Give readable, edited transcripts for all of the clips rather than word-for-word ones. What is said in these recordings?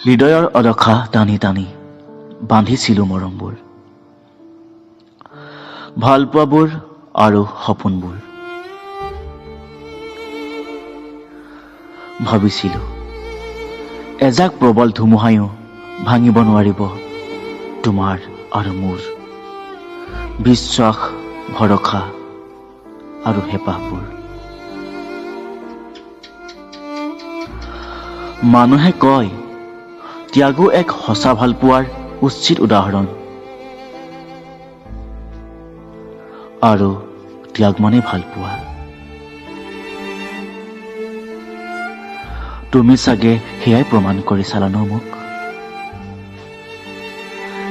হৃদয়ৰ অদখা টানি টানি বান্ধিছিলোঁ মৰমবোৰ, ভালপোৱাবোৰ আৰু সপোনবোৰ। ভাবিছিলোঁ এজাক প্ৰবল ধুমুহায়ো ভাঙিব নোৱাৰিব তোমাৰ আৰু মোৰ বিশ্বাস, ভৰসা আৰু হেঁপাহবোৰ। মানুহে কয় ত্যাগো এক সঁচা ভালপোৱাৰ উচিত উদাহৰণ, আৰু ত্যাগ মানে ভালপোৱা। তুমি চাগে সেয়াই প্ৰমাণ কৰি চালা ন মোক।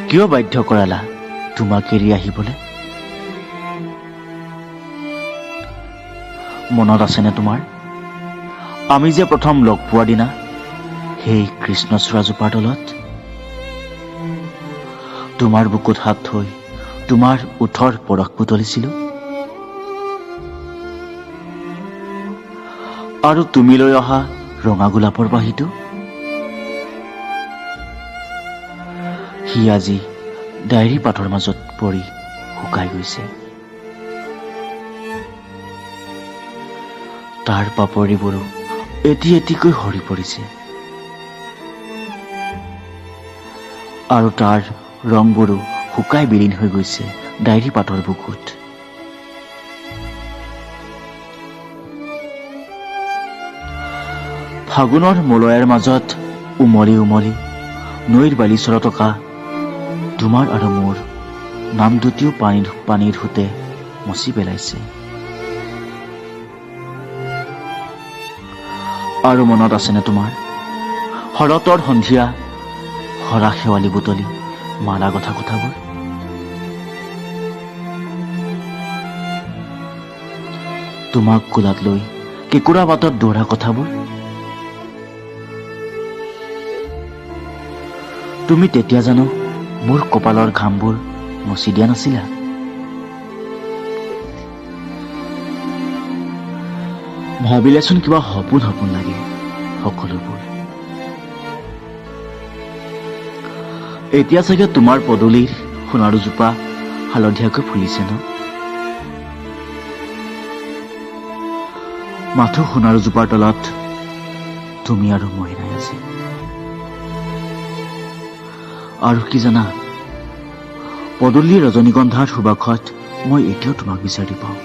কিয় বাধ্য কৰালা তোমাক এৰি আহিবলৈ? মনত আছেনে তোমাৰ, আমি যে প্ৰথম লগ পোৱাৰ দিনা সেই কৃষ্ণচূড়াজোপাৰ তলত তোমাৰ বুকুত হাত থৈ তোমাৰ ওঠৰ পৰশ বুটলিছিলোঁ, আৰু তুমি লৈ অহা ৰঙা গোলাপৰ বাহিৰটো সি আজি ডায়েৰী পাতৰ মাজত পৰি শুকাই গৈছে। তাৰ পাপৰিবোৰো এটি এটিকৈ সৰি পৰিছে, আৰু তাৰ ৰংবোৰো শুকাই বিলীন হৈ গৈছে ডায়েৰী পাতৰ বুকুত। ফাগুনৰ মলয়াৰ মাজত উমলি উমলি নৈৰ বালিচৰত থকা তোমাৰ আৰু মোৰ নাম দুটিও পানীৰ সোঁতে মচি পেলাইছে। আৰু মনত আছেনে তোমাৰ, শৰতৰ সন্ধিয়া হৰা শেৱালি বুটলি মালা গথা কথাবোৰ? তোমাক কোলাত লৈ কেঁকুৰা বাটত দৌৰা কথাবোৰ? তুমি তেতিয়া জানো মোৰ কপালৰ ঘামবোৰ মচি দিয়া নাছিলা? ভাবিলেচোন কিবা সপোন সপোন লাগে সকলোবোৰ। এতিয়া চাগে তোমাৰ পদূলিৰ সোণাৰুজোপা হালধীয়াকৈ ফুলিছে ন? মাথো সোণাৰুজোপাৰ তলত তুমি আৰু মই নাই আজি। আৰু কি জানা, পদূলিৰ ৰজনীগন্ধাৰ সুবাসত মই এতিয়াও তোমাক বিচাৰি পাওঁ,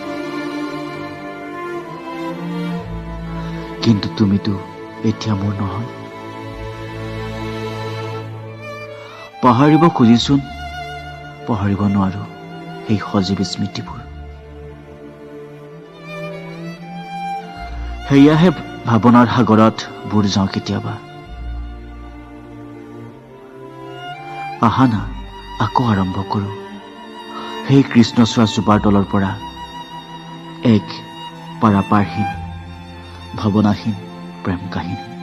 কিন্তু তুমিতো এতিয়া মোৰ নহয়। পাহৰিব খুজিছোন, পাহৰিব নোৱাৰো সেই সজীৱ স্মৃতিবোৰ। সেয়াহে ভাৱনাৰ সাগৰত বুৰ যাওঁ কেতিয়াবা। আহা না আকৌ আৰম্ভ কৰো সেই কৃষ্ণচূড়া জোপাৰ তলৰ পৰা এক পাৰাপাৰহীন ভাৱনাহীন প্ৰেম কাহিনী।